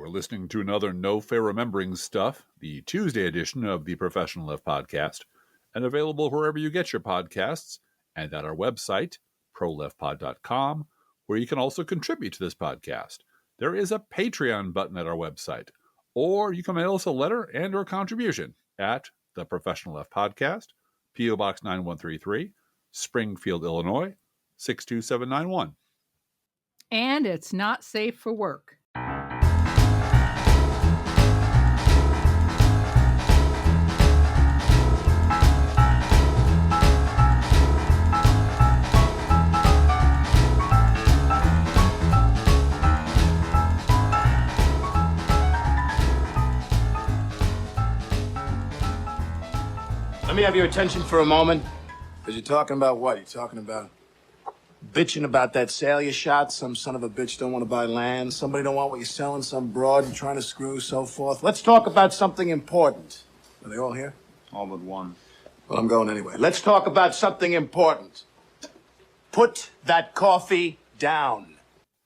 You're listening to another No Fair Remembering Stuff, the Tuesday edition of the Professional Left Podcast, and available wherever you get your podcasts, and at our website, proleftpod.com, where you can also contribute to this podcast. There is a Patreon button at our website, or you can mail us a letter and or contribution at the Professional Left Podcast, P.O. Box 9133, Springfield, Illinois, 62791. And it's not safe for work. Let me have your attention for a moment. Because you're talking about what? You're talking about Bitching about that sale you shot. Some son of a bitch don't want to buy land. Somebody don't want what you're selling. Some broad you're trying to screw, so forth. Let's talk about something important. Are they all here? All but one. Well, I'm going anyway. Let's talk about something important. Put that coffee down.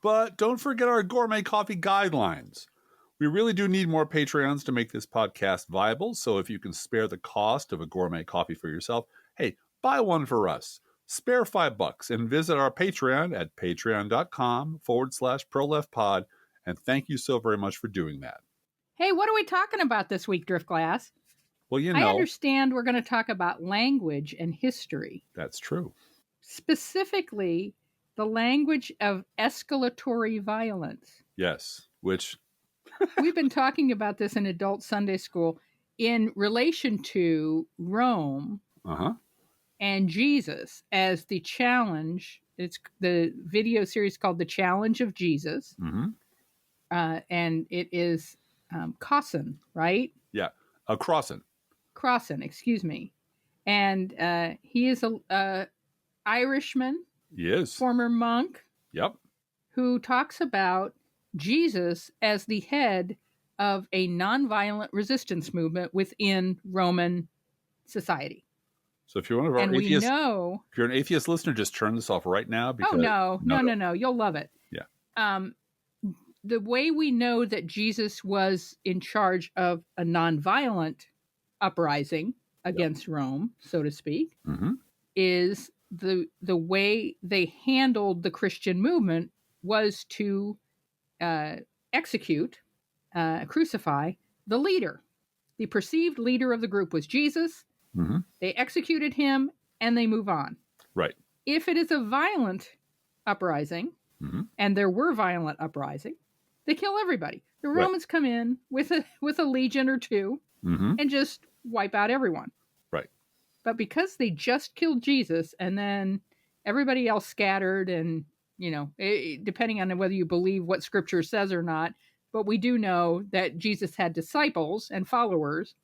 But don't forget our gourmet coffee guidelines. We really do need more Patreons to make this podcast viable, so if you can spare the cost of a gourmet coffee for yourself, hey, buy one for us. Spare $5 and visit our Patreon at patreon.com/proleftpod, and thank you so very much for doing that. Hey, what are we talking about this week, Driftglass? Well, you I know, understand we're going to talk about language and history. that's true. Specifically, the language of escalatory violence. Yes, which... We've been talking about this in adult Sunday school in relation to Rome and Jesus as the challenge. It's the video series called The Challenge of Jesus. And it is Crossan, right? Yeah, Crossan. Crossan, excuse me. And he is a Irishman. He is. Former monk. Yep. Who talks about Jesus as the head of a nonviolent resistance movement within Roman society. So if you're one of our and atheists, if you're an atheist listener, just turn this off right now. Because no, you'll love it. Yeah. The way we know that Jesus was in charge of a nonviolent uprising against Rome, so to speak, is the way they handled the Christian movement was to crucify the leader. The perceived leader of the group was Jesus. They executed him and they move on. Right. If it is a violent uprising, and there were violent uprising, they kill everybody. The Romans come in with a legion or two and just wipe out everyone. Right. But because they just killed Jesus and then everybody else scattered and depending on whether you believe what scripture says or not, but we do know that Jesus had disciples and followers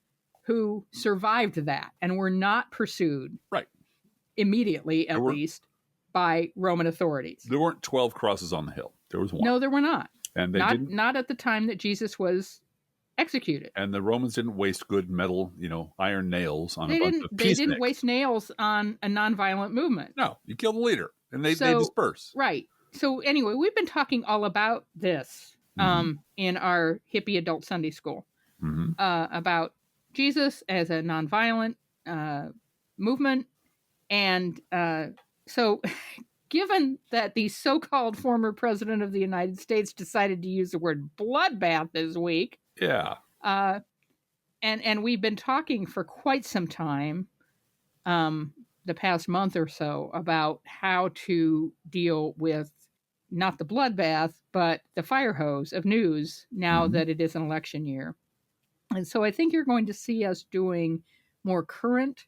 who survived that and were not pursued immediately, at least, by Roman authorities. There weren't 12 crosses on the hill. There was one. No, there were not. And they not at the time that Jesus was executed. And the Romans didn't waste good metal, iron nails on a bunch of They didn't waste nails on a nonviolent movement. No, you kill the leader. And they disperse. Right. So anyway, we've been talking all about this in our hippie adult Sunday school about Jesus as a nonviolent movement. And so given that the so-called former president of the United States decided to use the word bloodbath this week. Yeah. And we've been talking for quite some time the past month or so about how to deal with not the bloodbath, but the fire hose of news now that it is an election year. And so I think you're going to see us doing more current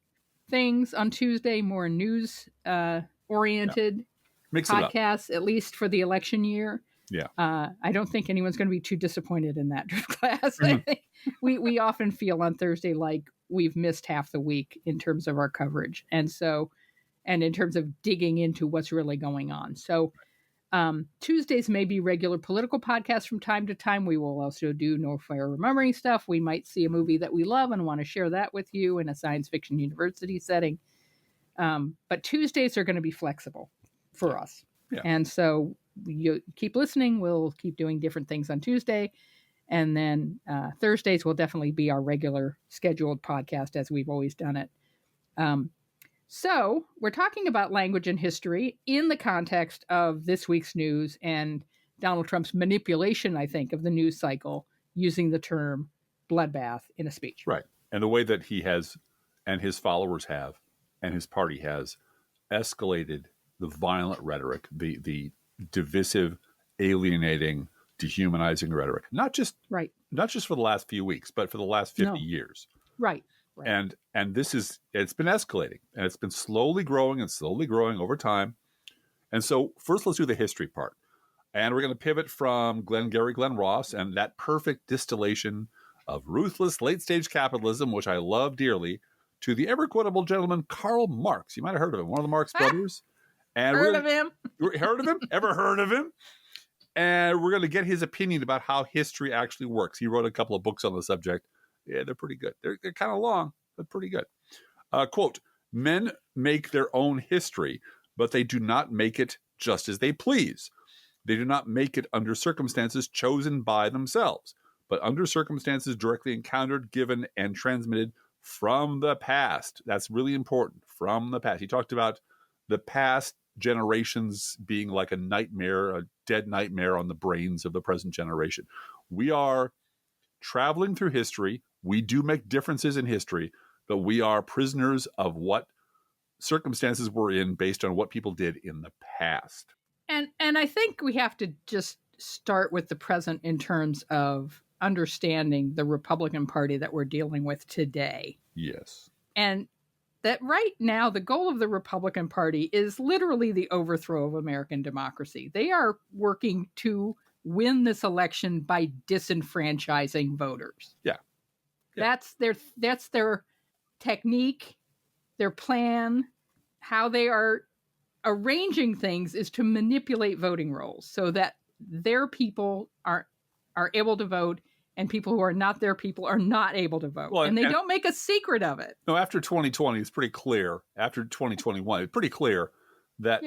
things on Tuesday, more news oriented podcasts, at least for the election year. Yeah. I don't think anyone's going to be too disappointed in that class. We often feel on Thursday like we've missed half the week in terms of our coverage. And in terms of digging into what's really going on. So Tuesdays may be regular political podcasts from time to time. We will also do No Fair Remembering stuff. We might see a movie that we love and want to share that with you in a science fiction university setting. But Tuesdays are going to be flexible for us. Yeah. And so you keep listening. We'll keep doing different things on Tuesday. And then Thursdays will definitely be our regular scheduled podcast as we've always done it. So we're talking about language and history in the context of this week's news and Donald Trump's manipulation, I think, of the news cycle using the term bloodbath in a speech. Right. And the way that he has, and his followers have, and his party has escalated the violent rhetoric, the divisive, alienating, dehumanizing rhetoric, not just for the last few weeks, but for the last 50 years. Right. And it's been escalating, and it's been slowly growing over time. And so first let's do the history part. And we're going to pivot from Glengarry Glen Ross and that perfect distillation of ruthless late-stage capitalism, which I love dearly, to the ever-quotable gentleman Karl Marx. You might have heard of him, one of the Marx brothers. And heard of him? Heard of him? Ever heard of him? And we're going to get his opinion about how history actually works. He wrote a couple of books on the subject. Yeah, they're pretty good. They're kind of long, but pretty good. Quote, "Men make their own history, but they do not make it just as they please. They do not make it under circumstances chosen by themselves, but under circumstances directly encountered, given, and transmitted from the past." That's really important. From the past. He talked about the past generations being like a nightmare, a dead nightmare on the brains of the present generation. We are traveling through history. We do make differences in history, but we are prisoners of what circumstances we're in based on what people did in the past. And I think we have to just start with the present in terms of understanding the Republican Party that we're dealing with today. Yes. And that right now, the goal of the Republican Party is literally the overthrow of American democracy. They are working to win this election by disenfranchising voters. Yeah. That's their technique, their plan. How they are arranging things is to manipulate voting rolls so that their people are able to vote and people who are not their people are not able to vote. Well, and they don't make a secret of it. No, after 2020, it's pretty clear. After 2021, it's pretty clear that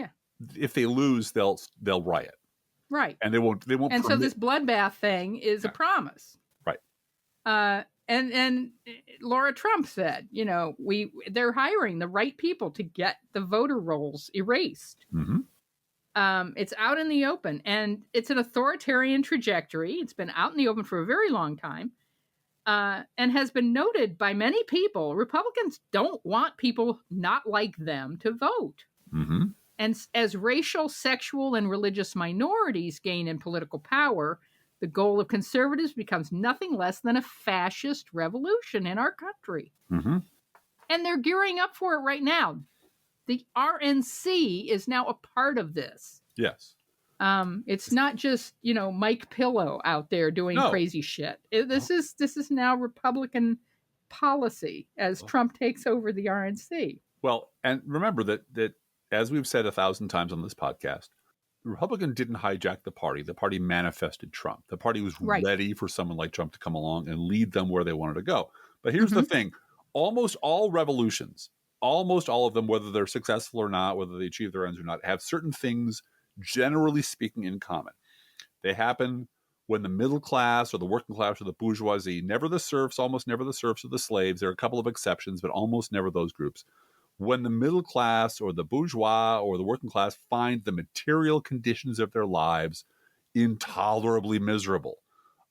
if they lose, they'll riot. Right. And they won't. And so this bloodbath thing is a promise. Right. And Laura Trump said, they're hiring the right people to get the voter rolls erased. Mm-hmm. It's out in the open, and it's an authoritarian trajectory. It's been out in the open for a very long time, and has been noted by many people. Republicans don't want people not like them to vote. Mm-hmm. And as racial, sexual, and religious minorities gain in political power, the goal of conservatives becomes nothing less than a fascist revolution in our country. Mm-hmm. And they're gearing up for it right now. The RNC is now a part of this. Yes. It's not just, Mike Pillow out there doing crazy shit. This is now Republican policy as Trump takes over the RNC. Well, and remember that as we've said 1,000 times on this podcast, the Republican didn't hijack the party. The party manifested Trump. The party was ready for someone like Trump to come along and lead them where they wanted to go. But here's the thing. Almost all revolutions, almost all of them, whether they're successful or not, whether they achieve their ends or not, have certain things, generally speaking, in common. They happen when the middle class or the working class or the bourgeoisie, never the serfs, almost never the serfs or the slaves, there are a couple of exceptions, but almost never those groups. When the middle class or the bourgeois or the working class find the material conditions of their lives intolerably miserable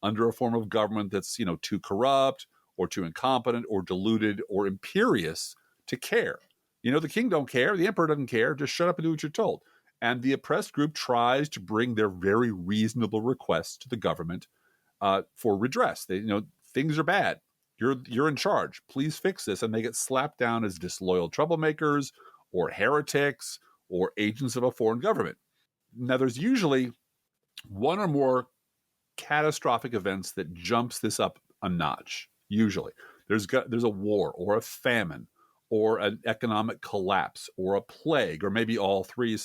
under a form of government that's, too corrupt or too incompetent or deluded or imperious to care. The king don't care. The emperor doesn't care. Just shut up and do what you're told. And the oppressed group tries to bring their very reasonable requests to the government for redress. Things are bad. You're in charge. Please fix this. And they get slapped down as disloyal troublemakers or heretics or agents of a foreign government. Now, there's usually one or more catastrophic events that jumps this up a notch. Usually, there's a war or a famine or an economic collapse or a plague, or maybe all three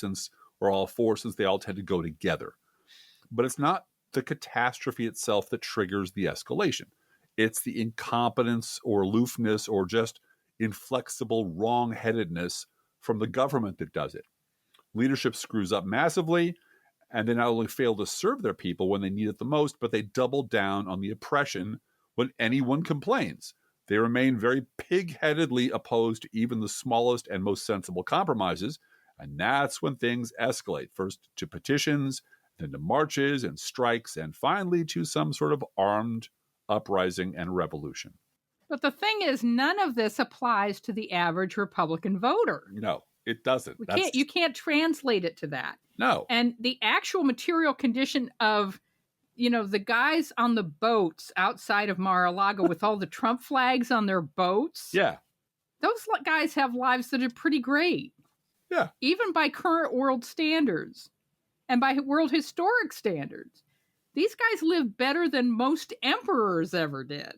or all four, since they all tend to go together. But it's not the catastrophe itself that triggers the escalation. It's the incompetence or aloofness or just inflexible wrong-headedness from the government that does it. Leadership screws up massively, And they not only fail to serve their people when they need it the most, but they double down on the oppression when anyone complains. They remain very pig-headedly opposed to even the smallest and most sensible compromises, and that's when things escalate, first to petitions, then to marches and strikes, and finally to some sort of armed uprising and revolution. But the thing is, none of this applies to the average Republican voter. No, it doesn't. You can't translate it to that. No. And the actual material condition of, the guys on the boats outside of Mar-a-Lago with all the Trump flags on their boats. Yeah. Those guys have lives that are pretty great. Yeah. Even by current world standards and by world historic standards. These guys live better than most emperors ever did.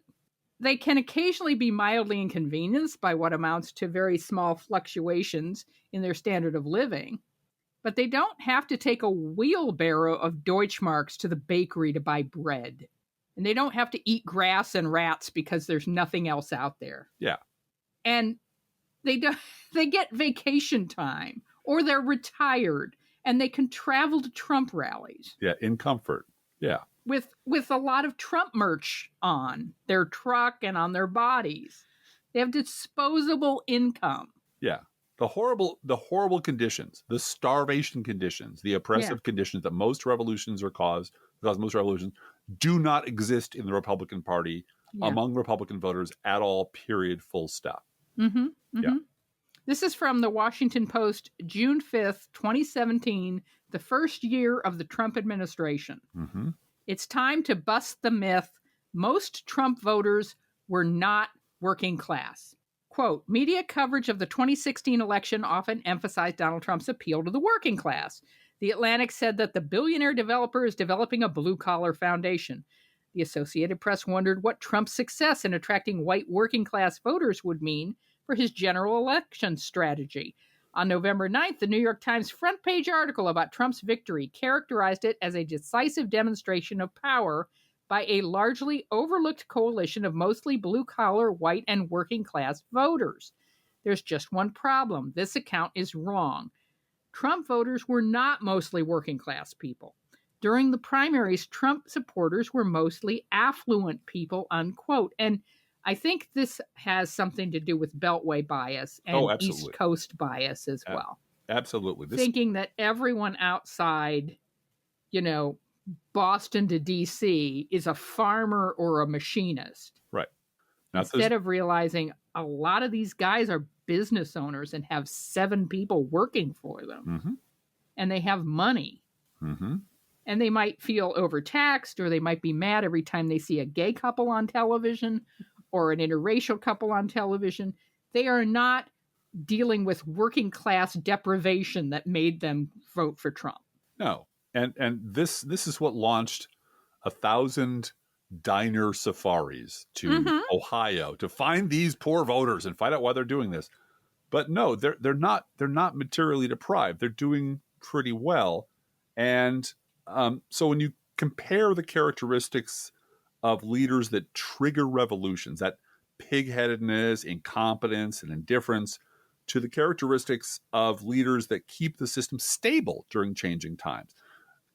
They can occasionally be mildly inconvenienced by what amounts to very small fluctuations in their standard of living. But they don't have to take a wheelbarrow of Deutschmarks to the bakery to buy bread. And they don't have to eat grass and rats because there's nothing else out there. Yeah. And they get vacation time, or they're retired and they can travel to Trump rallies. Yeah, in comfort. Yeah. With a lot of Trump merch on their truck and on their bodies. They have disposable income. Yeah. The horrible conditions, the starvation conditions, the oppressive conditions that most revolutions cause most revolutions do not exist in the Republican Party among Republican voters at all, period, full stop. Mm-hmm, mm-hmm. Yeah. This is from the Washington Post, June 5th, 2017, the first year of the Trump administration. Mm-hmm. It's time to bust the myth. Most Trump voters were not working class. Quote, media coverage of the 2016 election often emphasized Donald Trump's appeal to the working class. The Atlantic said that the billionaire developer is developing a blue-collar foundation. The Associated Press wondered what Trump's success in attracting white working-class voters would mean for his general election strategy. On November 9th, the New York Times front-page article about Trump's victory characterized it as a decisive demonstration of power by a largely overlooked coalition of mostly blue-collar, white, and working-class voters. There's just one problem. This account is wrong. Trump voters were not mostly working-class people. During the primaries, Trump supporters were mostly affluent people, unquote. And I think this has something to do with Beltway bias and East Coast bias as well. Absolutely. Thinking that everyone outside, Boston to D.C. is a farmer or a machinist. Right. Instead of realizing a lot of these guys are business owners and have 7 people working for them. Mm-hmm. And they have money. Mm-hmm. And they might feel overtaxed, or they might be mad every time they see a gay couple on television or an interracial couple on television. They are not dealing with working class deprivation that made them vote for Trump. No. And this is what launched 1,000 diner safaris to Ohio to find these poor voters and find out why they're doing this. But no, they're not materially deprived. They're doing pretty well. And so when you compare the characteristics of leaders that trigger revolutions, that pig-headedness, incompetence, and indifference, to the characteristics of leaders that keep the system stable during changing times,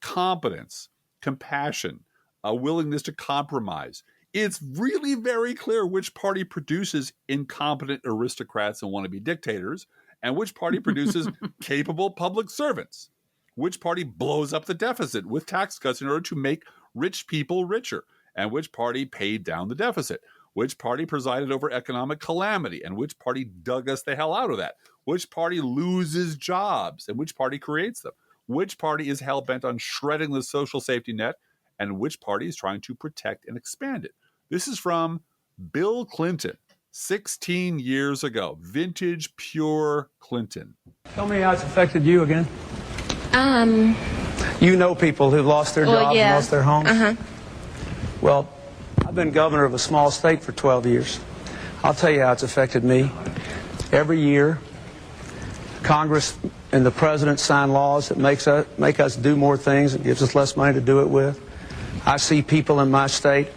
competence, compassion, a willingness to compromise. It's really very clear which party produces incompetent aristocrats and wannabe dictators, and which party produces capable public servants. Which party blows up the deficit with tax cuts in order to make rich people richer, and which party paid down the deficit. Which party presided over economic calamity, and which party dug us the hell out of that. Which party loses jobs, and which party creates them. Which party is hell-bent on shredding the social safety net, and which party is trying to protect and expand it. This is from Bill Clinton, 16 years ago. Vintage, pure Clinton. Tell me how it's affected you again. You know people who've lost their jobs and lost their homes? Uh-huh. Well, I've been governor of a small state for 12 years. I'll tell you how it's affected me. Every year, Congress and the president sign laws that make us do more things and gives us less money to do it with. I see people in my state,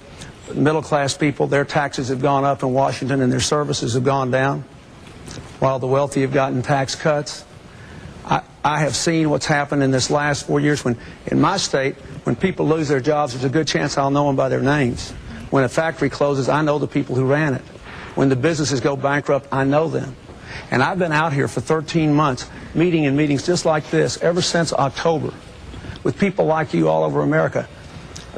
middle-class people, their taxes have gone up in Washington and their services have gone down, while the wealthy have gotten tax cuts. I have seen what's happened in this last 4 years. When in my state, when people lose their jobs, there's a good chance I'll know them by their names. When a factory closes, I know the people who ran it. When the businesses go bankrupt, I know them. And I've been out here for 13 months, meeting in meetings just like this ever since October, with people like you all over America.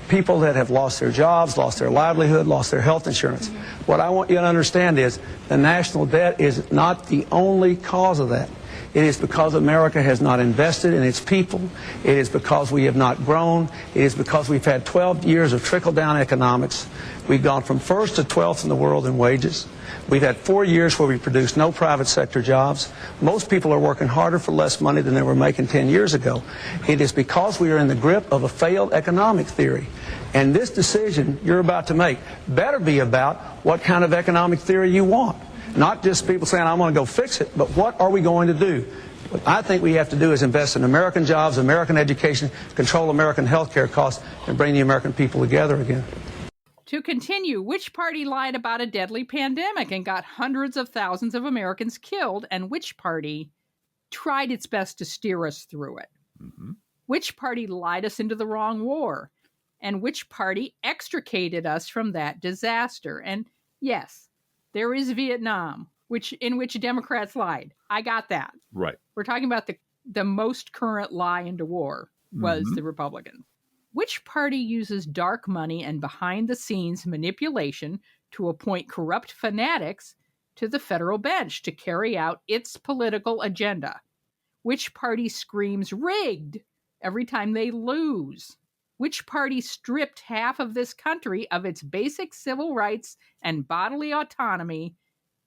People that have lost their jobs, lost their livelihood, lost their health insurance. What I want you to understand is the national debt is not the only cause of that. It is because America has not invested in its people. It is because we have not grown. It is because we've had 12 years of trickle-down economics. We've gone from 1st to 12th in the world in wages. We've had 4 years where we produced no private sector jobs. Most people are working harder for less money than they were making 10 years ago. It is because we are in the grip of a failed economic theory. And this decision you're about to make better be about what kind of economic theory you want. Not just people saying, I'm going to go fix it, but what are we going to do? What I think we have to do is invest in American jobs, American education, control American health care costs, and bring the American people together again. To continue, which party lied about a deadly pandemic and got hundreds of thousands of Americans killed, and which party tried its best to steer us through it? Mm-hmm. Which party lied us into the wrong war? And which party extricated us from that disaster? And yes, there is Vietnam, in which Democrats lied. I got that. Right. We're talking about the most current lie into war was Mm-hmm. the Republicans. Which party uses dark money and behind-the-scenes manipulation to appoint corrupt fanatics to the federal bench to carry out its political agenda? Which party screams rigged every time they lose? Which party stripped half of this country of its basic civil rights and bodily autonomy?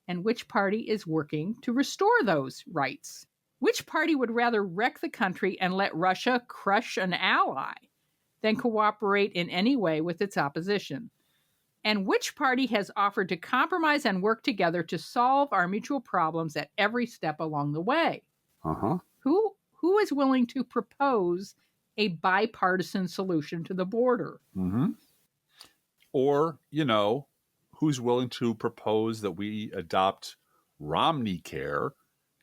And which party is working to restore those rights? Which party would rather wreck the country and let Russia crush an ally than cooperate in any way with its opposition? And which party has offered to compromise and work together to solve our mutual problems at every step along the way? Uh-huh. Who is willing to propose a bipartisan solution to the border? Mm-hmm. Or, who's willing to propose that we adopt Romney care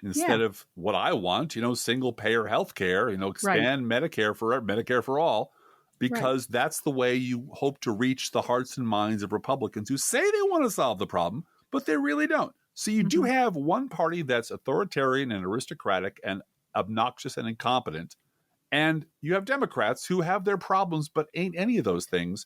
instead of what I want, single payer health care, expand Medicare for all, because that's the way you hope to reach the hearts and minds of Republicans who say they want to solve the problem, but they really don't. So you do have one party that's authoritarian and aristocratic and obnoxious and incompetent, and you have Democrats who have their problems but ain't any of those things.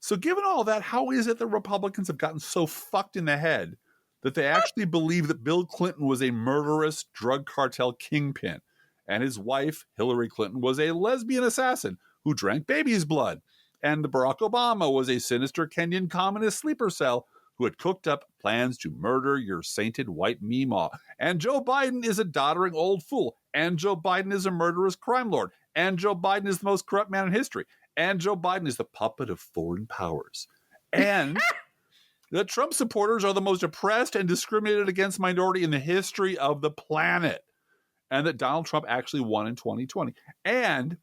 So given all that, how is it that Republicans have gotten so fucked in the head that they actually believe that Bill Clinton was a murderous drug cartel kingpin and his wife, Hillary Clinton, was a lesbian assassin who drank baby's blood, and Barack Obama was a sinister Kenyan communist sleeper cell who had cooked up plans to murder your sainted white Meemaw, and Joe Biden is a doddering old fool, and Joe Biden is a murderous crime lord, and Joe Biden is the most corrupt man in history, and Joe Biden is the puppet of foreign powers, and that Trump supporters are the most oppressed and discriminated against minority in the history of the planet, and that Donald Trump actually won in 2020, and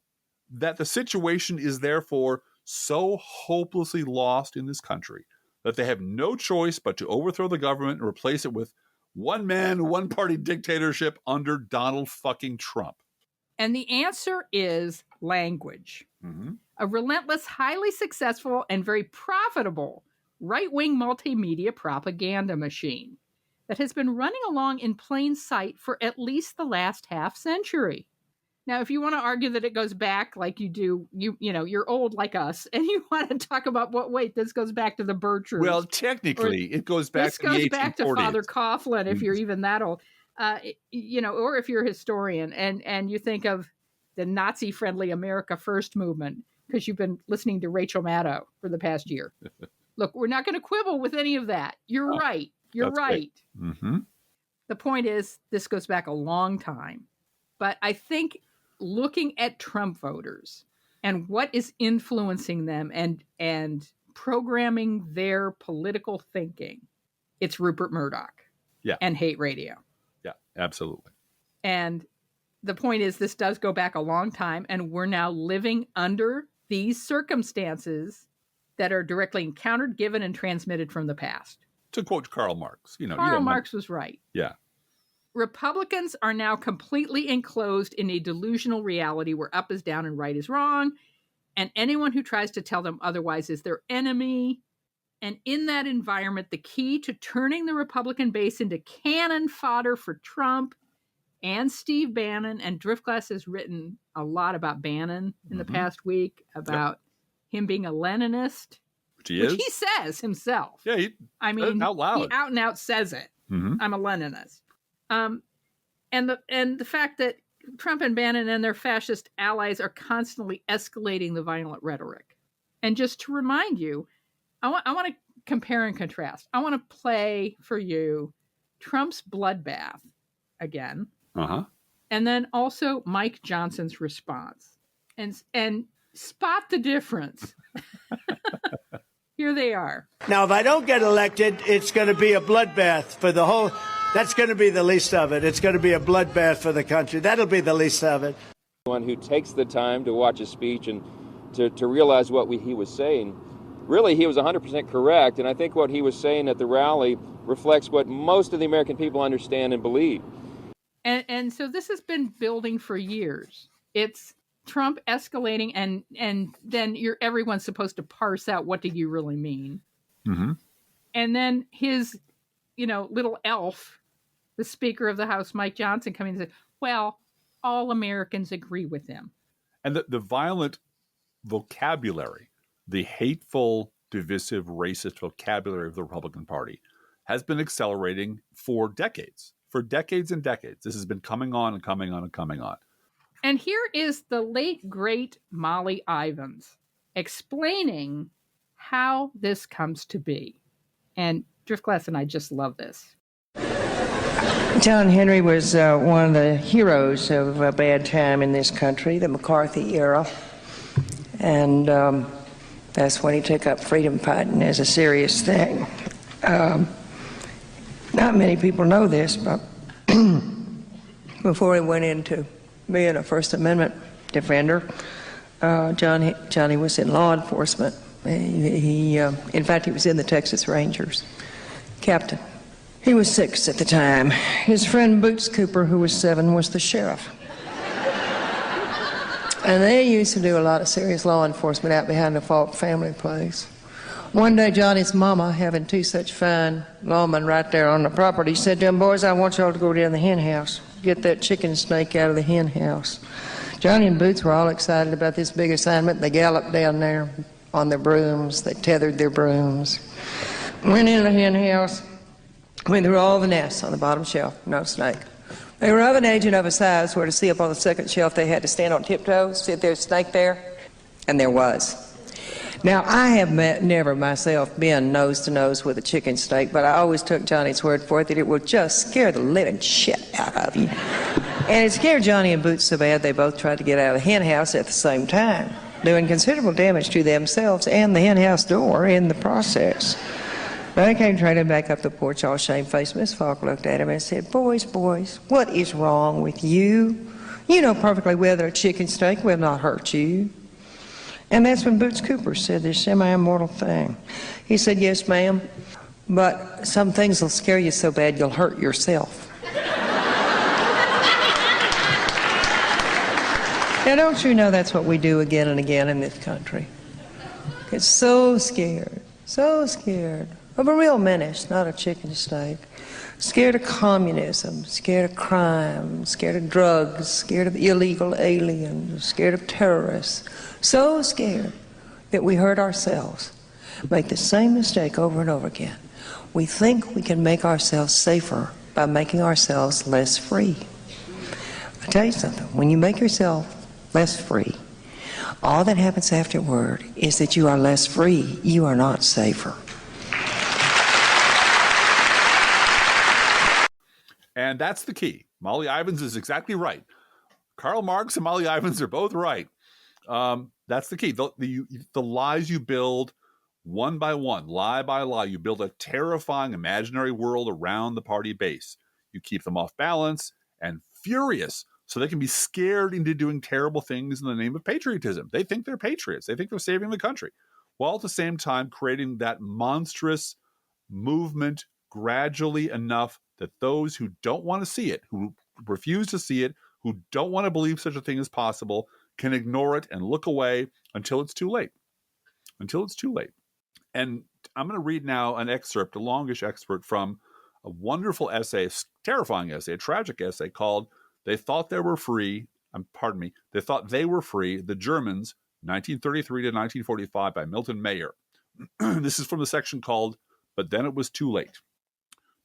that the situation is therefore so hopelessly lost in this country that they have no choice but to overthrow the government and replace it with one man, one party dictatorship under Donald fucking Trump. And the answer is language. Mm-hmm. A relentless, highly successful, and very profitable right-wing multimedia propaganda machine that has been running along in plain sight for at least the last half century. Now, if you want to argue that it goes back like you do, you're old like us, and you want to talk about this goes back to the Birchers. Well, technically, it goes back to the 1840s. This goes back to Father Coughlin, if you're even that old, or if you're a historian, and you think of the Nazi-friendly America First movement, because you've been listening to Rachel Maddow for the past year. Look, we're not going to quibble with any of that. You're right. You're right. Mm-hmm. The point is, this goes back a long time. But I think looking at Trump voters and what is influencing them and programming their political thinking, it's Rupert Murdoch and hate radio. Yeah, absolutely. And the point is, this does go back a long time, and we're now living under these circumstances that are directly encountered, given, and transmitted from the past. To quote Karl Marx. Karl Marx was right. Yeah. Republicans are now completely enclosed in a delusional reality where up is down and right is wrong, and anyone who tries to tell them otherwise is their enemy. And in that environment, the key to turning the Republican base into cannon fodder for Trump and Steve Bannon, and Driftglass has written a lot about Bannon in the past week, about him being a Leninist, which he says himself. Yeah, out loud. He out and out says it. I'm a Leninist. And the fact that Trump and Bannon and their fascist allies are constantly escalating the violent rhetoric. And just to remind you, I want to compare and contrast. I want to play for you Trump's bloodbath again. And then also Mike Johnson's response. And spot the difference. Here they are. Now, if I don't get elected, it's going to be a bloodbath for the whole... That's going to be the least of it. It's going to be a bloodbath for the country. That'll be the least of it. One who takes the time to watch a speech and to realize what he was saying, really he was 100% correct. And I think what he was saying at the rally reflects what most of the American people understand and believe. And so this has been building for years. It's Trump escalating, and then everyone's supposed to parse out, what did you really mean? And then his, little elf, the Speaker of the House, Mike Johnson, coming and say, well, all Americans agree with him. And the violent vocabulary, the hateful, divisive, racist vocabulary of the Republican Party has been accelerating for decades. For decades and decades. This has been coming on and coming on and coming on. And here is the late, great Molly Ivins explaining how this comes to be. And Driftglass and I just love this. John Henry was one of the heroes of a bad time in this country, the McCarthy era. And that's when he took up freedom fighting as a serious thing. Not many people know this, but before he went into being a First Amendment defender, Johnny was in law enforcement. In fact, he was in the Texas Rangers, captain. He was 6 at the time. His friend Boots Cooper, who was 7, was the sheriff. And they used to do a lot of serious law enforcement out behind the Falk family place. One day, Johnny's mama, having 2 such fine lawmen right there on the property, said to them, boys, I want y'all to go down the hen house, get that chicken snake out of the hen house. Johnny and Boots were all excited about this big assignment. They galloped down there on their brooms. They tethered their brooms. Went into the hen house, went through all the nests on the bottom shelf, no snake. They were of an age and of a size where to see up on the second shelf they had to stand on tiptoes, see if there's a snake there, and there was. Now, I have never myself been nose to nose with a chicken snake, but I always took Johnny's word for it that it would just scare the living shit out of you. And it scared Johnny and Boots so bad they both tried to get out of the hen house at the same time, doing considerable damage to themselves and the hen house door in the process. They came trailing back up the porch all shamefaced. Miss Falk looked at him and said, boys, what is wrong with you? You know perfectly well that a chicken snake will not hurt you. And that's when Boots Cooper said this semi-immortal thing. He said, yes, ma'am, but some things will scare you so bad you'll hurt yourself. Now, don't you know that's what we do again and again in this country? Get so scared of a real menace, not a chicken snake. Scared of communism, scared of crime, scared of drugs, scared of illegal aliens, scared of terrorists. So scared that we hurt ourselves, make the same mistake over and over again. We think we can make ourselves safer by making ourselves less free. I tell you something, when you make yourself less free, all that happens afterward is that you are less free. You are not safer. And that's the key. Molly Ivins is exactly right. Karl Marx and Molly Ivins are both right. That's the key. The lies you build one by one, lie by lie, you build a terrifying imaginary world around the party base. You keep them off balance and furious so they can be scared into doing terrible things in the name of patriotism. They think they're patriots. They think they're saving the country, while at the same time creating that monstrous movement, gradually enough that those who don't want to see it, who refuse to see it, who don't want to believe such a thing is possible, can ignore it and look away until it's too late. Until it's too late. And I'm going to read now an excerpt, a longish excerpt from a wonderful essay, terrifying essay, a tragic essay called They Thought They Were Free, They Thought They Were Free, The Germans, 1933 to 1945 by Milton Mayer. This is from the section called But Then It Was Too Late.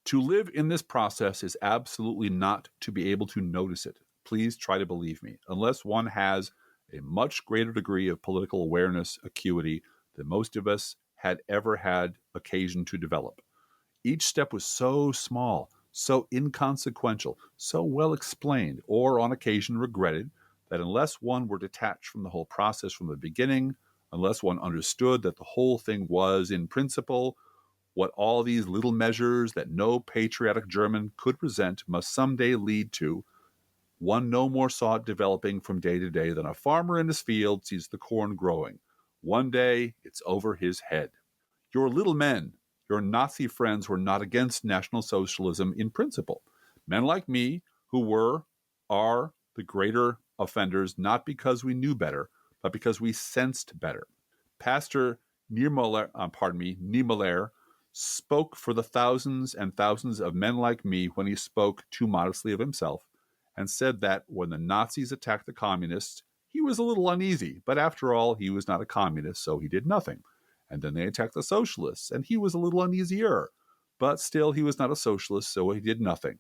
To live in this process is absolutely not to be able to notice it. Please try to believe me. Unless one has a much greater degree of political awareness, acuity, than most of us had ever had occasion to develop. Each step was so small, so inconsequential, so well explained, or on occasion regretted, that unless one were detached from the whole process from the beginning, unless one understood that the whole thing was, in principle, what all these little measures that no patriotic German could resent must someday lead to, one no more saw it developing from day to day than a farmer in his field sees the corn growing. One day, it's over his head. Your little men, your Nazi friends were not against National Socialism in principle. Men like me, who are the greater offenders, not because we knew better, but because we sensed better. Pastor Niemöller spoke for the thousands and thousands of men like me when he spoke too modestly of himself, and said that when the Nazis attacked the communists, he was a little uneasy, but after all, he was not a communist, so he did nothing. And then they attacked the socialists, and he was a little uneasier, but still he was not a socialist, so he did nothing.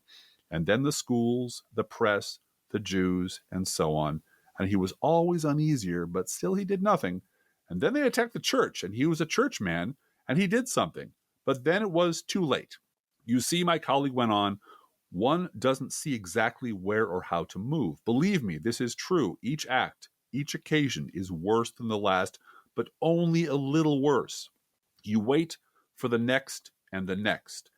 And then the schools, the press, the Jews, and so on, and he was always uneasier, but still he did nothing. And then they attacked the church, and he was a churchman, and he did something. But then it was too late. You see, my colleague went on, one doesn't see exactly where or how to move. Believe me, this is true. Each act, each occasion is worse than the last, but only a little worse. You wait for the next and the next.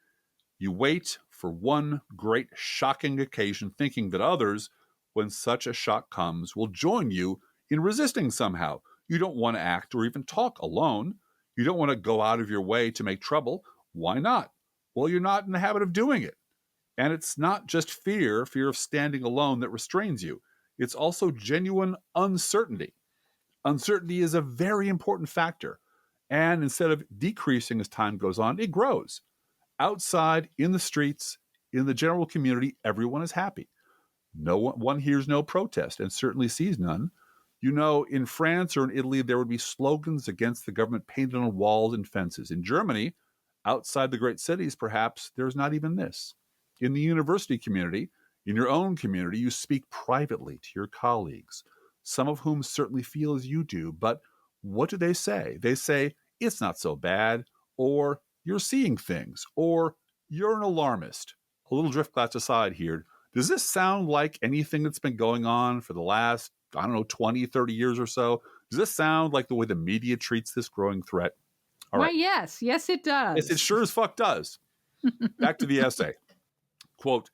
You wait for one great shocking occasion, thinking that others, when such a shock comes, will join you in resisting somehow. You don't want to act or even talk alone. You don't want to go out of your way to make trouble. Why not? Well, you're not in the habit of doing it. And it's not just fear of standing alone that restrains you. It's also genuine uncertainty. Uncertainty is a very important factor. And instead of decreasing as time goes on, it grows. Outside, in the streets, in the general community, everyone is happy. One hears no protest and certainly sees none. You know, in France or in Italy, there would be slogans against the government painted on walls and fences. In Germany, outside the great cities, perhaps, there's not even this. In the university community, in your own community, you speak privately to your colleagues, some of whom certainly feel as you do. But what do they say? They say, it's not so bad, or you're seeing things, or you're an alarmist. A little drift glass aside here. Does this sound like anything that's been going on for the last, 20, 30 years or so? Does this sound like the way the media treats this growing threat? All right. Yes. Yes, it does. Yes, it sure as fuck does. Back to the essay. Quote,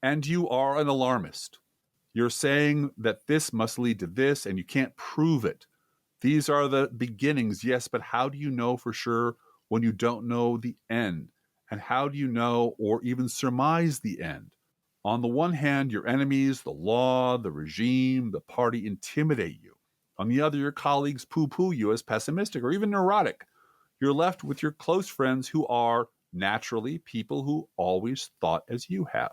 and you are an alarmist. You're saying that this must lead to this, and you can't prove it. These are the beginnings, yes, but how do you know for sure when you don't know the end? And how do you know or even surmise the end? On the one hand, your enemies, the law, the regime, the party intimidate you. On the other, your colleagues poo-poo you as pessimistic or even neurotic. You're left with your close friends who are, naturally, people who always thought as you have.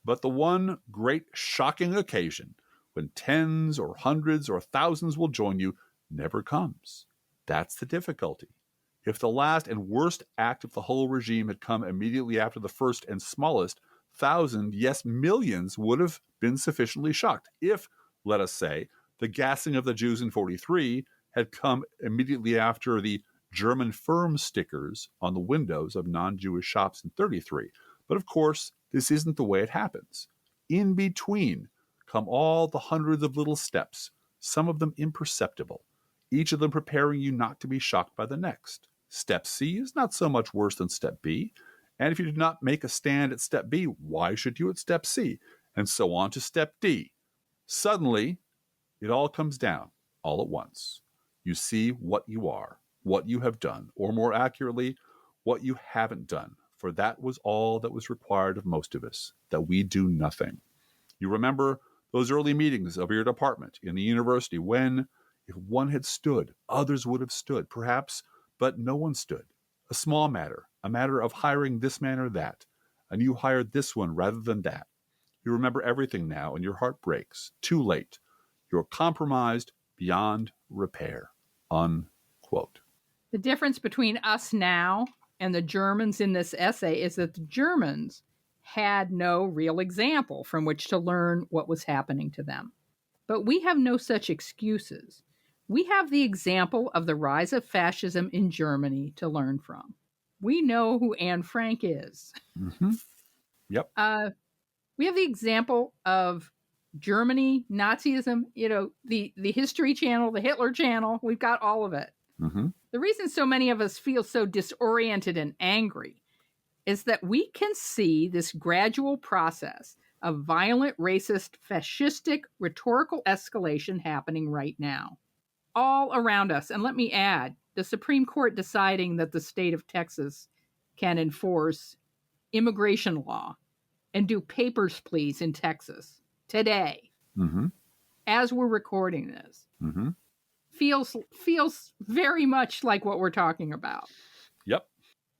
But the one great shocking occasion when tens or hundreds or thousands will join you never comes. That's the difficulty. If the last and worst act of the whole regime had come immediately after the first and smallest, thousand, yes, millions would have been sufficiently shocked. If, let us say, the gassing of the Jews in 43 had come immediately after the German firm stickers on the windows of non-Jewish shops in 33. But of course, this isn't the way it happens. In between come all the hundreds of little steps, some of them imperceptible, each of them preparing you not to be shocked by the next. Step C is not so much worse than step B, and if you did not make a stand at step B, why should you at step C? And so on to step D. Suddenly, it all comes down, all at once. You see what you are, what you have done, or more accurately, what you haven't done. for that was all that was required of most of us, that we do nothing. You remember those early meetings of your department in the university when, if one had stood, others would have stood, perhaps, but no one stood. A small matter, a matter of hiring this man or that, and you hired this one rather than that. You remember everything now, and your heart breaks. Too late. You're compromised beyond repair. Unquote. The difference between us now and the Germans in this essay is that the Germans had no real example from which to learn what was happening to them. But we have no such excuses. We have the example of the rise of fascism in Germany to learn from. We know who Anne Frank is. Mm-hmm. Yep. We have the example of Germany, Nazism, the History Channel, the Hitler Channel. We've got all of it. Mm-hmm. The reason so many of us feel so disoriented and angry is that we can see this gradual process of violent, racist, fascistic, rhetorical escalation happening right now, all around us. And let me add, the Supreme Court deciding that the state of Texas can enforce immigration law and do papers, please, in Texas today, Mm-hmm. as we're recording this, Mm-hmm. feels very much like what we're talking about. Yep.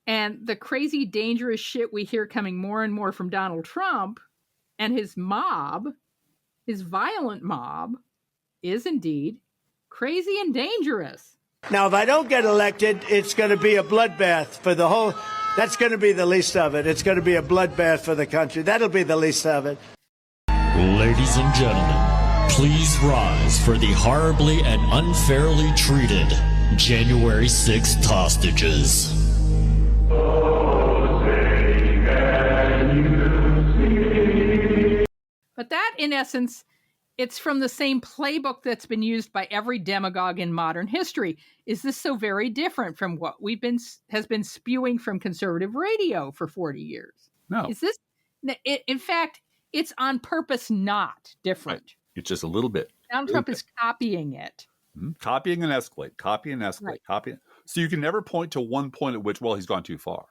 And the crazy, dangerous shit we hear coming more and more from Donald Trump and his mob, his violent mob, is indeed crazy and dangerous. Now, if I don't get elected, it's going to be a bloodbath for the whole. That's going to be the least of it. It's going to be a bloodbath for the country. That'll be the least of it. Ladies and gentlemen, please rise for the horribly and unfairly treated January 6th hostages. But that, in essence, it's from the same playbook that's been used by every demagogue in modern history. Is this so very different from what has been spewing from conservative radio for 40 years? No. Is this, in fact, it's on purpose not different. Right. It's just a little bit. Donald Trump is copying it. Mm-hmm. Copying and escalate, copy and escalate, Right. copy. So you can never point to one point at which, well, he's gone too far.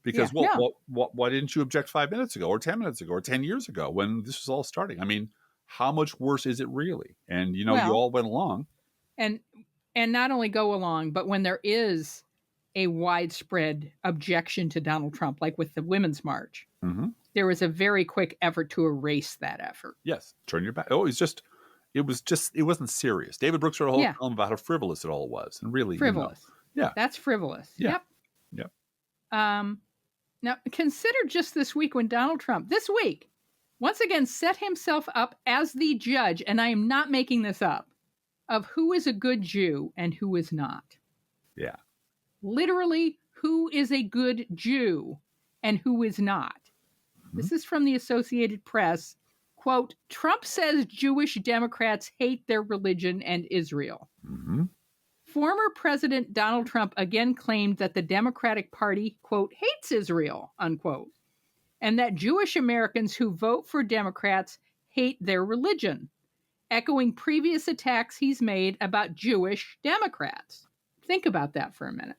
Because why didn't you object 5 minutes ago or 10 minutes ago or 10 years ago when this was all starting? I mean, how much worse is it really? And, you all went along. And not only go along, but when there is a widespread objection to Donald Trump, like with the Women's March, Mm-hmm. there was a very quick effort to erase that effort. Yes. Turn your back. Oh, it wasn't serious. David Brooks wrote a whole film about how frivolous it all was. And really, frivolous. Yeah. That's frivolous. Yeah. Yep. Now, consider just this week when Donald Trump, this week, once again set himself up as the judge, and I am not making this up, of who is a good Jew and who is not. Yeah. Literally, who is a good Jew and who is not. Mm-hmm. This is from the Associated Press. Quote, Trump says Jewish Democrats hate their religion and Israel. Mm-hmm. Former President Donald Trump again claimed that the Democratic Party, quote, hates Israel, unquote, and that Jewish Americans who vote for Democrats hate their religion, echoing previous attacks he's made about Jewish Democrats. Think about that for a minute.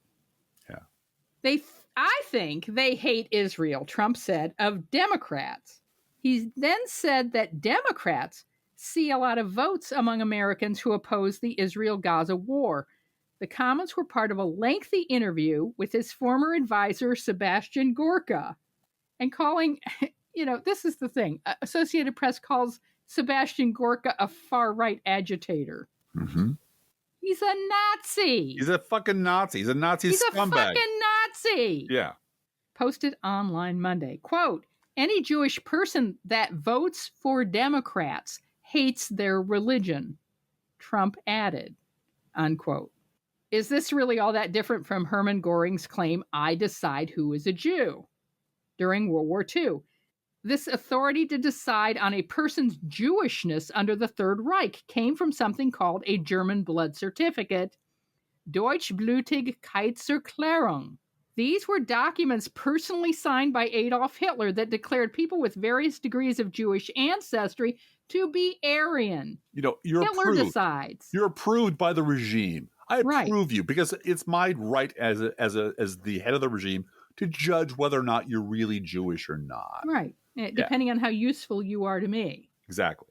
Yeah. I think they hate Israel, Trump said, of Democrats. He then said that Democrats see a lot of votes among Americans who oppose the Israel-Gaza war. The comments were part of a lengthy interview with his former advisor, Sebastian Gorka. And calling, this is the thing. Associated Press calls Sebastian Gorka a far-right agitator. Mm-hmm. He's a Nazi. He's a fucking Nazi. He's a Nazi He's scumbag. He's a fucking Nazi. Yeah. Posted online Monday. Quote, any Jewish person that votes for Democrats hates their religion, Trump added, unquote. Is this really all that different from Hermann Göring's claim, I decide who is a Jew? During World War II, this authority to decide on a person's Jewishness under the Third Reich came from something called a German blood certificate, Deutschblutige Keizerklärung. These were documents personally signed by Adolf Hitler that declared people with various degrees of Jewish ancestry to be Aryan. You're Hitler approved. decides. You're approved by the regime. I Right. approve you because it's my right as the head of the regime to judge whether or not you're really Jewish or not. Right. Depending on how useful you are to me. Exactly.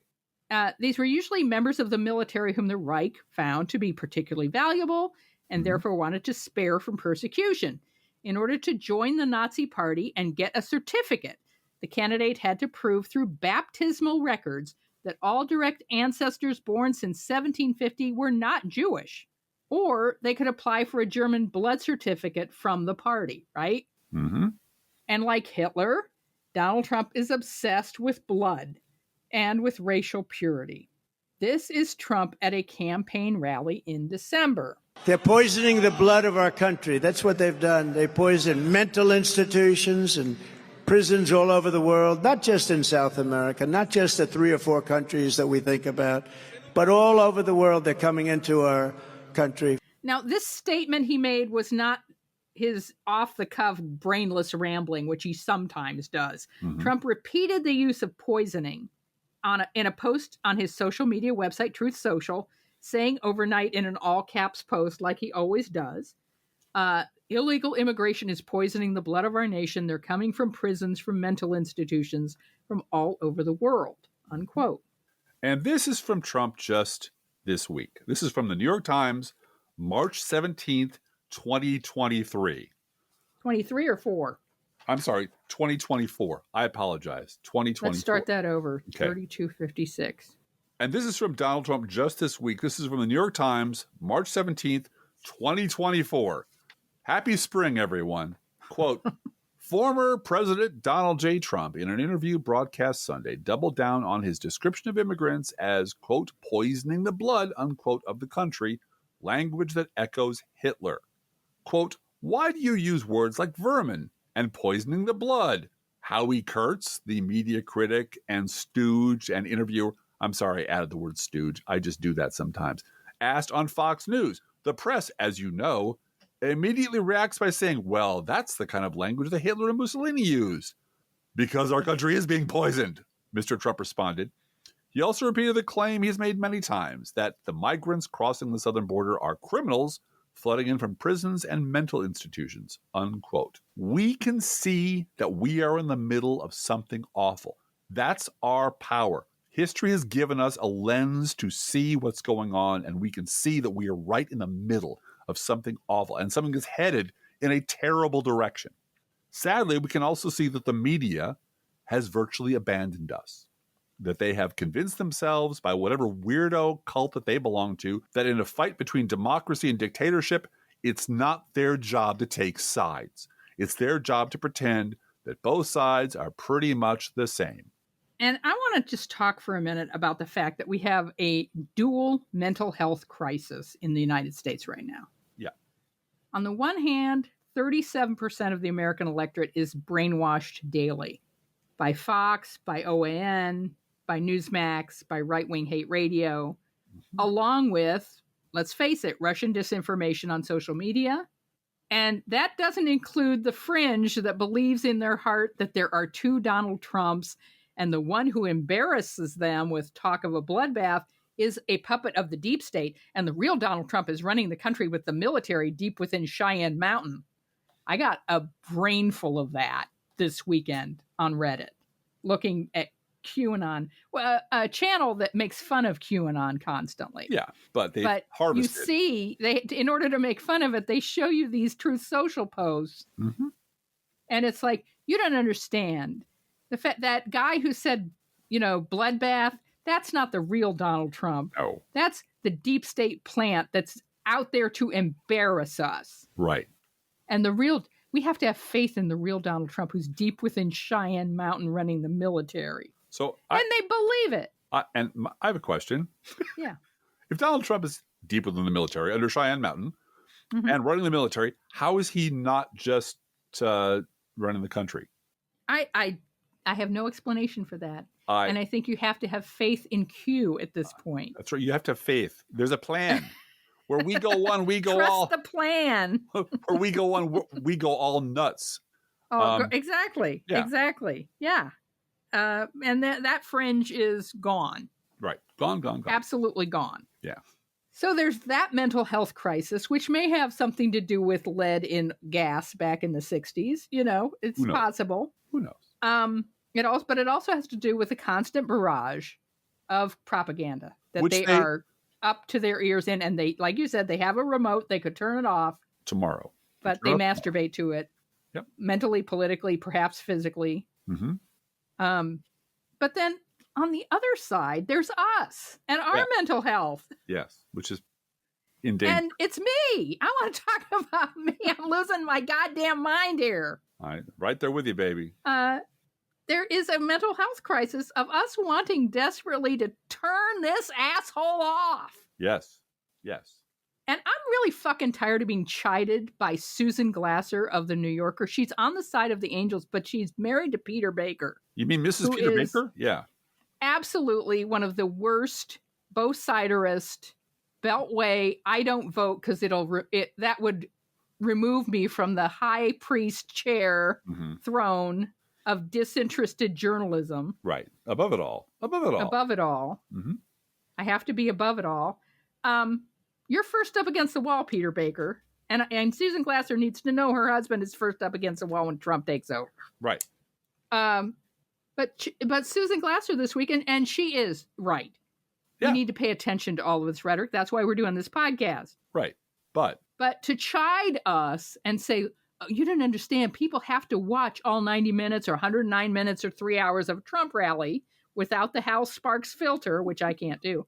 These were usually members of the military whom the Reich found to be particularly valuable and therefore wanted to spare from persecution. In order to join the Nazi Party and get a certificate, the candidate had to prove through baptismal records that all direct ancestors born since 1750 were not Jewish, or they could apply for a German blood certificate from the party, right? Mm-hmm. And like Hitler, Donald Trump is obsessed with blood and with racial purity. This is Trump at a campaign rally in December. They're poisoning the blood of our country. That's what they've done. They poison mental institutions and prisons all over the world, not just in South America, not just the 3 or 4 countries that we think about, but all over the world. They're coming into our country. Now, this statement he made was not his off-the-cuff, brainless rambling, which he sometimes does. Mm-hmm. Trump repeated the use of poisoning in a post on his social media website, Truth Social, saying overnight in an all-caps post, like he always does, illegal immigration is poisoning the blood of our nation. They're coming from prisons, from mental institutions, from all over the world, unquote. And this is from Trump just this week. This is from the New York Times, March 17th, 2023. 23 or 4? I'm sorry, 2024. I apologize. 2024. Let's start that over. Okay. 3256. And this is from Donald Trump just this week. This is from the New York Times, March 17th, 2024. Happy spring, everyone. Quote, former President Donald J. Trump, in an interview broadcast Sunday, doubled down on his description of immigrants as, quote, poisoning the blood, unquote, of the country, language that echoes Hitler. Quote, why do you use words like vermin and poisoning the blood? Howie Kurtz, the media critic and stooge and interviewer, I'm sorry, I added the word stooge, I just do that sometimes, asked on Fox News. The press, as you know, immediately reacts by saying, well, that's the kind of language that Hitler and Mussolini used. Because our country is being poisoned, Mr. Trump responded. He also repeated the claim he's made many times that the migrants crossing the southern border are criminals flooding in from prisons and mental institutions, unquote. We can see that we are in the middle of something awful. That's our power. History has given us a lens to see what's going on, and we can see that we are right in the middle of something awful, and something is headed in a terrible direction. Sadly, we can also see that the media has virtually abandoned us, that they have convinced themselves by whatever weirdo cult that they belong to, that in a fight between democracy and dictatorship, it's not their job to take sides. It's their job to pretend that both sides are pretty much the same. And I want to just talk for a minute about the fact that we have a dual mental health crisis in the United States right now. Yeah. On the one hand, 37% of the American electorate is brainwashed daily by Fox, by OAN, by Newsmax, by right-wing hate radio, along with, let's face it, Russian disinformation on social media. And that doesn't include the fringe that believes in their heart that there are 2 Donald Trumps, and the one who embarrasses them with talk of a bloodbath is a puppet of the deep state, and the real Donald Trump is running the country with the military deep within Cheyenne Mountain. I got a brain full of that this weekend on Reddit, looking at QAnon, a channel that makes fun of QAnon constantly. Yeah, but they harvested. You see, in order to make fun of it, they show you these Truth Social posts. Mm-hmm. And it's like, you don't understand. The fact that guy who said, bloodbath, that's not the real Donald Trump. No. That's the deep state plant that's out there to embarrass us. Right. And we have to have faith in the real Donald Trump, who's deep within Cheyenne Mountain running the military. And they believe it. I have a question. Yeah. If Donald Trump is deep within the military under Cheyenne Mountain and running the military, how is he not just running the country? I have no explanation for that. And I think you have to have faith in Q at this point. That's right. You have to have faith. There's a plan. Where we go one, we go Trust all. the plan. Where we go one, we go all nuts. Oh, exactly. Yeah. Exactly. Yeah. And that fringe is gone. Right. Gone. Absolutely gone. Yeah. So there's that mental health crisis, which may have something to do with lead in gas back in the 60s. It's possible. Who knows? But it also has to do with the constant barrage of propaganda that Which they are up to their ears in. And they, like you said, they have a remote. They could turn it off tomorrow. But they masturbate to it. Yep. Mentally, politically, perhaps physically. Mm-hmm. But then on the other side, there's us and our mental health. Yes, which is in danger. And it's me. I want to talk about me. I'm losing my goddamn mind here. Right there with you, baby. There is a mental health crisis of us wanting desperately to turn this asshole off. Yes. And I'm really fucking tired of being chided by Susan Glasser of The New Yorker. She's on the side of the Angels, but she's married to Peter Baker. You mean Mrs. Peter Baker? Yeah. Absolutely one of the worst, both-siderist, beltway, I don't vote because that would remove me from the high priest chair throne of disinterested journalism. Right. Above it all. Mm-hmm. I have to be above it all. You're first up against the wall, Peter Baker. And Susan Glasser needs to know her husband is first up against the wall when Trump takes over. Right. But Susan Glasser this weekend, and she is right. Yeah. We need to pay attention to all of this rhetoric. That's why we're doing this podcast. Right. But to chide us and say, oh, you didn't understand, people have to watch all 90 minutes or 109 minutes or 3 hours of a Trump rally without the Hal Sparks filter, which I can't do.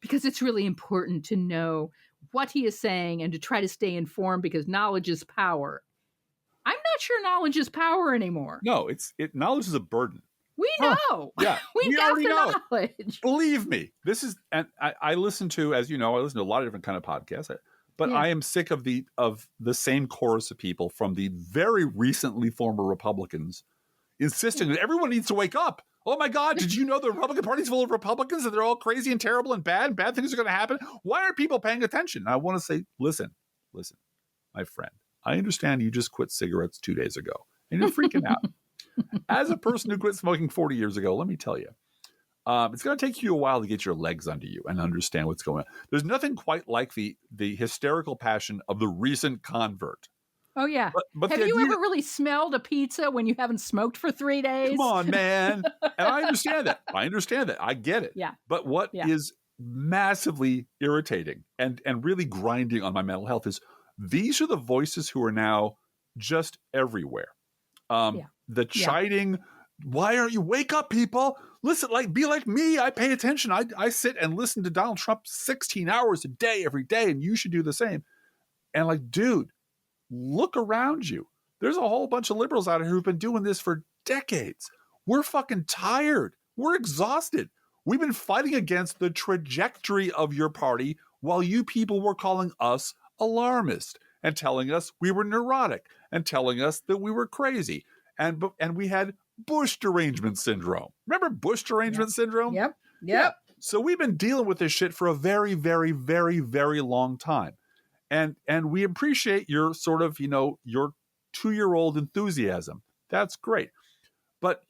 Because it's really important to know what he is saying and to try to stay informed because knowledge is power. I'm not sure knowledge is power anymore. No, knowledge is a burden. We know. Yeah, we got already the knowledge. Believe me, this is, and I listen to, as you know, I listen to a lot of different kind of podcasts, but I am sick of the same chorus of people from the very recently former Republicans insisting that everyone needs to wake up. Oh my God, did you know the Republican Party's full of Republicans and they're all crazy and terrible and bad things are going to happen? Why aren't people paying attention? And I want to say, listen, my friend, I understand you just quit cigarettes 2 days ago and you're freaking out. As a person who quit smoking 40 years ago, let me tell you, it's going to take you a while to get your legs under you and understand what's going on. There's nothing quite like the hysterical passion of the recent convert. Oh, yeah. But have you ever really smelled a pizza when you haven't smoked for 3 days? Come on, man. And I understand that. I get it. Yeah. But what is massively irritating and really grinding on my mental health is these are the voices who are now just everywhere. The chiding, why aren't you? Wake up, people. Listen, be like me. I pay attention. I sit and listen to Donald Trump 16 hours a day, every day, and you should do the same. And dude, look around you. There's a whole bunch of liberals out here who've been doing this for decades. We're fucking tired. We're exhausted. We've been fighting against the trajectory of your party while you people were calling us alarmist and telling us we were neurotic and telling us that we were crazy. And we had Bush derangement syndrome. Remember Bush derangement syndrome? Yep. Yeah. So we've been dealing with this shit for a very, very, very, very long time. And we appreciate your sort of, your 2-year-old enthusiasm. That's great. But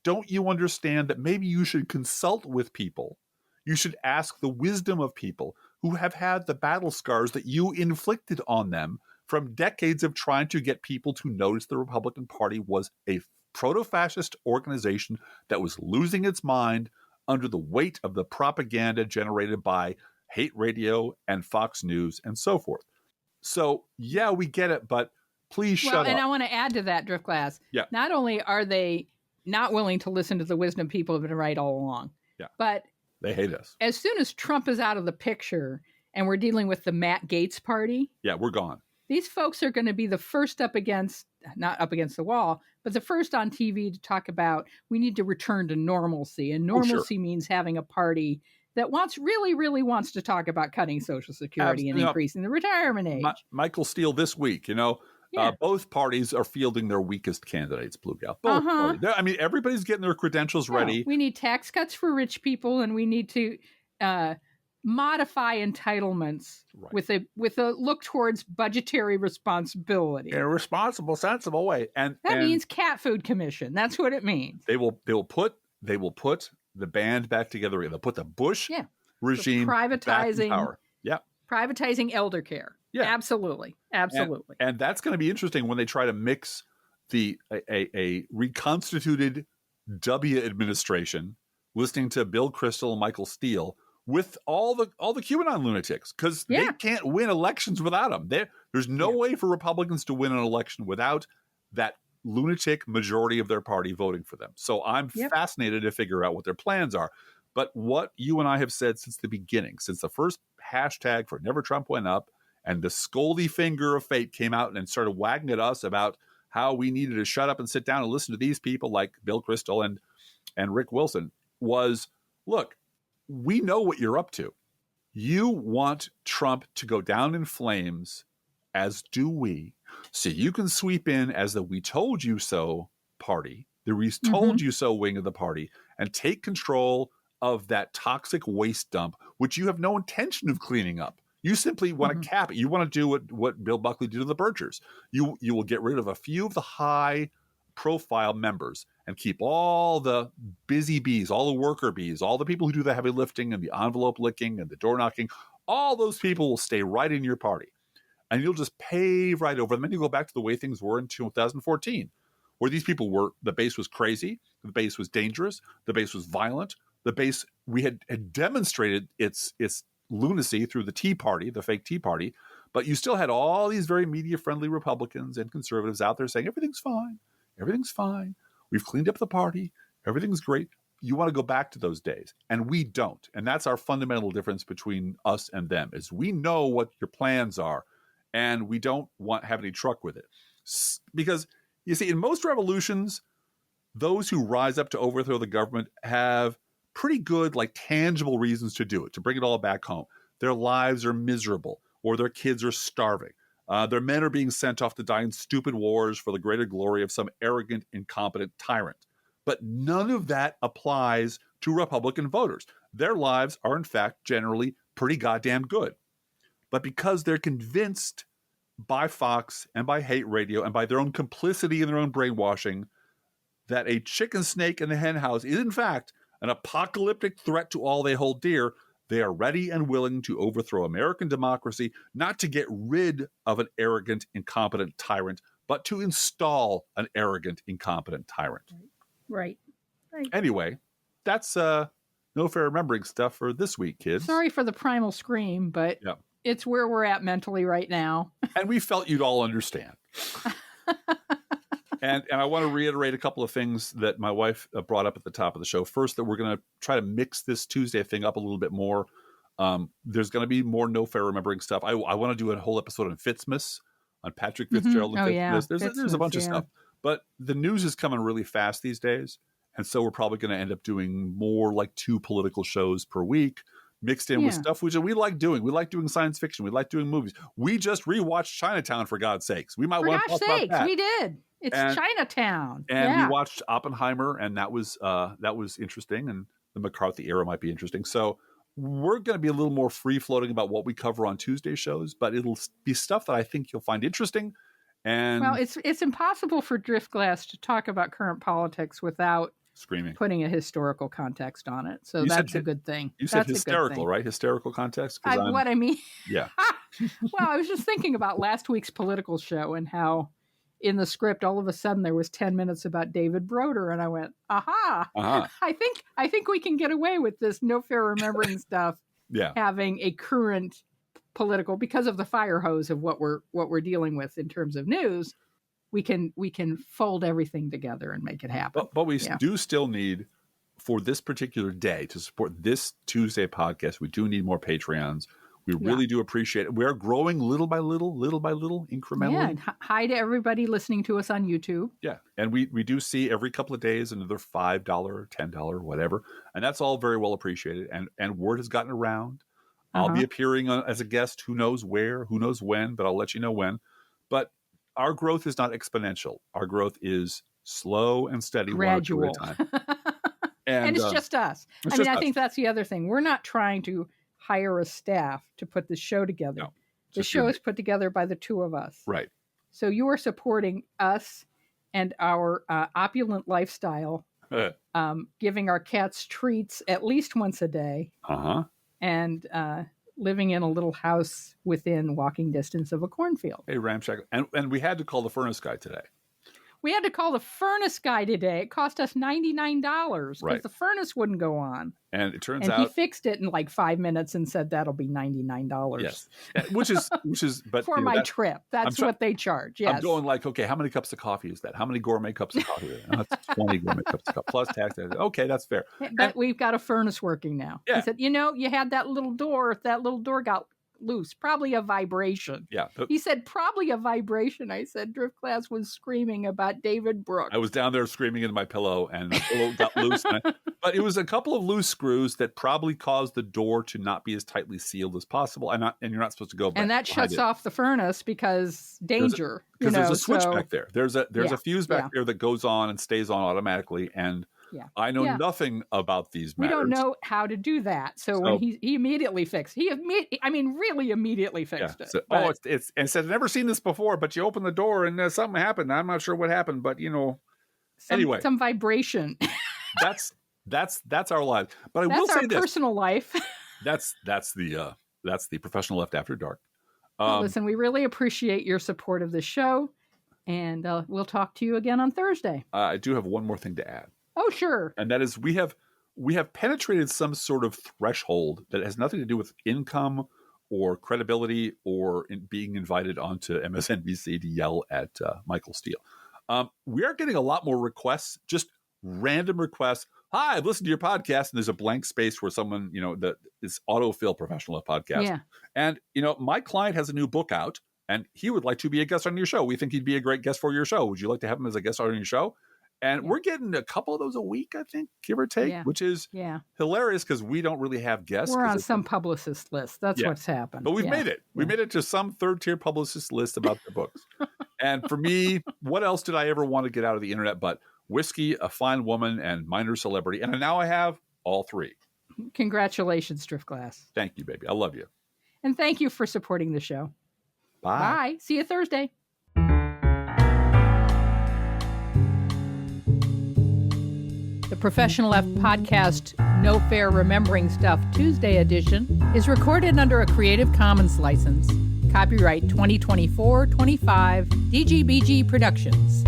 don't you understand that maybe you should consult with people? You should ask the wisdom of people who have had the battle scars that you inflicted on them from decades of trying to get people to notice the Republican Party was a proto-fascist organization that was losing its mind under the weight of the propaganda generated by hate radio and Fox News and so forth. So, yeah, we get it, but please shut up. And I want to add to that, Drift Glass. Yeah. Not only are they not willing to listen to the wisdom people have been right all along, but they hate us. As soon as Trump is out of the picture and we're dealing with the Matt Gaetz party, we're gone. These folks are going to be the first not up against the wall, but the first on TV to talk about we need to return to normalcy. And normalcy means having a party that really, really wants to talk about cutting Social Security and increasing the retirement age. Michael Steele this week, both parties are fielding their weakest candidates, Blue Gal. Both parties. I mean, everybody's getting their credentials ready. We need tax cuts for rich people, and we need to modify entitlements with a look towards budgetary responsibility in a responsible, sensible way. And that means cat food commission. That's what it means. They will put the band back together. They'll put the Bush regime back in privatizing power. Yeah. Privatizing elder care. Yeah. Absolutely. Absolutely. And that's going to be interesting when they try to mix a reconstituted W administration listening to Bill Kristol and Michael Steele with all the QAnon lunatics, because they can't win elections without them. There's no way for Republicans to win an election without that lunatic majority of their party voting for them. So I'm fascinated to figure out what their plans are. But what you and I have said since the beginning, since the first hashtag for Never Trump went up and the scoldy finger of fate came out and started wagging at us about how we needed to shut up and sit down and listen to these people like Bill Kristol and Rick Wilson, was, look, we know what you're up to. You want Trump to go down in flames, as do we, so you can sweep in as the "we told you so" party, the "we told you so" wing of the party, and take control of that toxic waste dump, which you have no intention of cleaning up. You simply want to cap it. You want to do what Bill Buckley did to the Bergers. You will get rid of a few of the high-profile members and keep all the busy bees, all the worker bees, all the people who do the heavy lifting and the envelope licking and the door knocking. All those people will stay right in your party. And you'll just pave right over them. And you go back to the way things were in 2014, where these people were, the base was crazy, the base was dangerous, the base was violent, the base, we had demonstrated its lunacy through the Tea Party, the fake Tea Party, but you still had all these very media-friendly Republicans and conservatives out there saying, everything's fine, everything's fine, we've cleaned up the party, everything's great. You want to go back to those days, and we don't. And that's our fundamental difference between us and them, is we know what your plans are, and we don't have any truck with it. Because, you see, in most revolutions, those who rise up to overthrow the government have pretty good, like, tangible reasons to do it, to bring it all back home. Their lives are miserable, or their kids are starving. Their men are being sent off to die in stupid wars for the greater glory of some arrogant, incompetent tyrant. But none of that applies to Republican voters. Their lives are, in fact, generally pretty goddamn good. But because they're convinced by Fox and by hate radio and by their own complicity in their own brainwashing that a chicken snake in the hen house is, in fact, an apocalyptic threat to all they hold dear, they are ready and willing to overthrow American democracy, not to get rid of an arrogant, incompetent tyrant, but to install an arrogant, incompetent tyrant. Right. Anyway, that's no fair remembering stuff for this week, kids. Sorry for the primal scream, but it's where we're at mentally right now. And we felt you'd all understand. And I want to reiterate a couple of things that my wife brought up at the top of the show. First, that we're going to try to mix this Tuesday thing up a little bit more. There's going to be more no fair remembering stuff. I want to do a whole episode on Fitzmas, on Patrick Fitzgerald and Fitzmas. There's a bunch of stuff. But the news is coming really fast these days. And so we're probably going to end up doing more like 2 political shows per week, mixed in with stuff which we like doing. We like doing science fiction. We like doing movies. We just rewatched Chinatown, for God's sakes. We might want to talk about that. We did. It's Chinatown. And we watched Oppenheimer, and that was interesting. And the McCarthy era might be interesting. So we're going to be a little more free-floating about what we cover on Tuesday shows, but it'll be stuff that I think you'll find interesting. And well, it's impossible for Driftglass to talk about current politics without screaming, putting a historical context on it. So that's a good thing. You said hysterical, right? Hysterical context? What I mean. Yeah. Well, I was just thinking about last week's political show and how in the script, all of a sudden there was 10 minutes about David Broder. And I went, aha. I think we can get away with this no fair remembering stuff. Having a current political, because of the fire hose of what we're dealing with in terms of news, we can fold everything together and make it happen. But we do still need, for this particular day, to support this Tuesday podcast, we do need more Patreons. We really do appreciate it. We are growing little by little, incrementally. Yeah, and hi to everybody listening to us on YouTube. Yeah, and we do see every couple of days another $5, $10, whatever, and that's all very well appreciated. And word has gotten around. I'll be appearing as a guest, who knows where, who knows when, but I'll let you know when. But our growth is not exponential. Our growth is slow and steady, gradual. 1 or 2 at a time. And it's just us. I think that's the other thing. We're not trying to hire a staff to put the show together. No, the show is put together by the 2 of us. Right. So you are supporting us and our opulent lifestyle, giving our cats treats at least once a day. and living in a little house within walking distance of a cornfield. Hey, ramshackle. And we had to call the furnace guy today. We had to call the furnace guy today. It cost us $99 because the furnace wouldn't go on. And it turns out he fixed it in like 5 minutes and said that'll be $99. Yes, which is but for my trip. That's what they charge. Yes, I'm going like, okay, how many cups of coffee is that? How many gourmet cups of coffee? That's 20 gourmet cups of coffee plus tax. Okay, that's fair. But we've got a furnace working now. Yeah. He said, you had that little door. If that little door got loose, probably a vibration. Yeah. He said, probably a vibration. I said, Drift Class was screaming about David Brooks. I was down there screaming into my pillow and the pillow got loose. But it was a couple of loose screws that probably caused the door to not be as tightly sealed as possible. And you're not supposed to go back. And that shuts off the furnace because danger. Because there's a switch back there. There's a fuse back there that goes on and stays on automatically. And I know nothing about these matters. We don't know how to do that. So when he immediately fixed, really immediately fixed it. So, it's and said, I've never seen this before, but you open the door and something happened. I'm not sure what happened, but anyway, some vibration. that's our life. But I will say this. That's our personal life. That's the Professional Left After Dark. Listen, we really appreciate your support of the show, and we'll talk to you again on Thursday. I do have one more thing to add. Oh, sure. And that is we have penetrated some sort of threshold that has nothing to do with income or credibility or being invited onto MSNBC to yell at Michael Steele. We are getting a lot more requests, just random requests. Hi, I've listened to your podcast, and there's a blank space where someone, this autofill Professional Left podcast. Yeah. And, my client has a new book out, and he would like to be a guest on your show. We think he'd be a great guest for your show. Would you like to have him as a guest on your show? And we're getting a couple of those a week, I think, give or take, which is hilarious because we don't really have guests. We're on some publicist list. That's what's happened. But we've made it. We made it to some third-tier publicist list about their books. And for me, what else did I ever want to get out of the internet but whiskey, a fine woman, and minor celebrity? And now I have all three. Congratulations, Drift Glass. Thank you, baby. I love you. And thank you for supporting the show. Bye. Bye. See you Thursday. The Professional Left podcast, No Fair Remembering Stuff Tuesday edition, is recorded under a Creative Commons license. Copyright 2024-25 DGBG Productions.